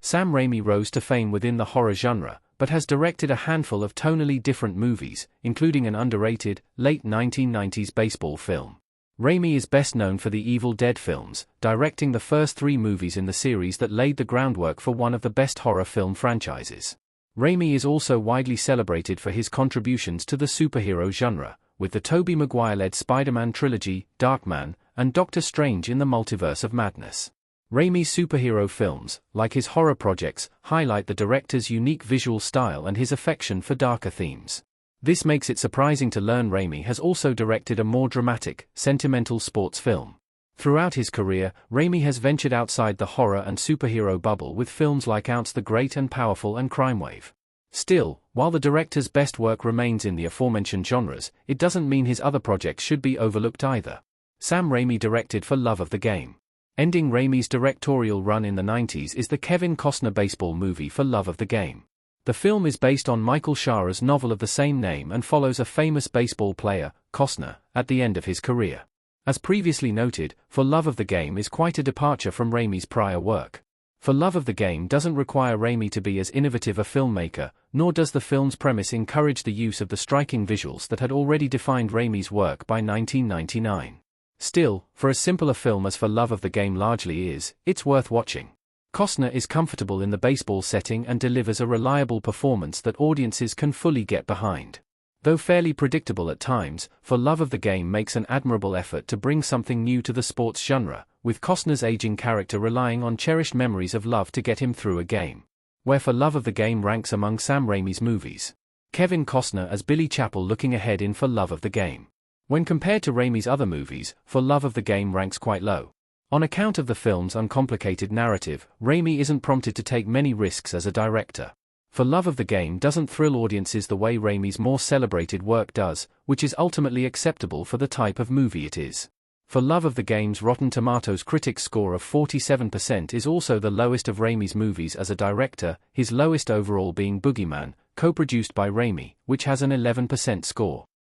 Sam Raimi rose to fame within the horror genre, but has directed a handful of tonally different movies, including an underrated, late 1990s baseball film. Raimi is best known for the Evil Dead films, directing the first 3 movies in the series that laid the groundwork for one of the best horror film franchises. Raimi is also widely celebrated for his contributions to the superhero genre, with the Tobey Maguire-led Spider-Man trilogy, Darkman, and Doctor Strange in the Multiverse of Madness. Raimi's superhero films, like his horror projects, highlight the director's unique visual style and his affection for darker themes. This makes it surprising to learn Raimi has also directed a more dramatic, sentimental sports film. Throughout his career, Raimi has ventured outside the horror and superhero bubble with films like Ounce the Great and Powerful and Crime Wave. Still, while the director's best work remains in the aforementioned genres, it doesn't mean his other projects should be overlooked either. Sam Raimi directed For Love of the Game. Ending Raimi's directorial run in the 90s is the Kevin Costner baseball movie For Love of the Game. The film is based on Michael Shara's novel of the same name and follows a famous baseball player, Costner, at the end of his career. As previously noted, For Love of the Game is quite a departure from Raimi's prior work. For Love of the Game doesn't require Raimi to be as innovative a filmmaker, nor does the film's premise encourage the use of the striking visuals that had already defined Raimi's work by 1999. Still, for as simple a film as For Love of the Game largely is, it's worth watching. Costner is comfortable in the baseball setting and delivers a reliable performance that audiences can fully get behind. Though fairly predictable at times, For Love of the Game makes an admirable effort to bring something new to the sports genre, with Costner's aging character relying on cherished memories of love to get him through a game. Where For Love of the Game ranks among Sam Raimi's movies. Kevin Costner as Billy Chapel looking ahead in For Love of the Game. When compared to Raimi's other movies, For Love of the Game ranks quite low. On account of the film's uncomplicated narrative, Raimi isn't prompted to take many risks as a director. For Love of the Game doesn't thrill audiences the way Raimi's more celebrated work does, which is ultimately acceptable for the type of movie it is. For Love of the Game's Rotten Tomatoes critics score of 47% is also the lowest of Raimi's movies as a director, his lowest overall being Boogeyman, co-produced by Raimi, which has an 11% score.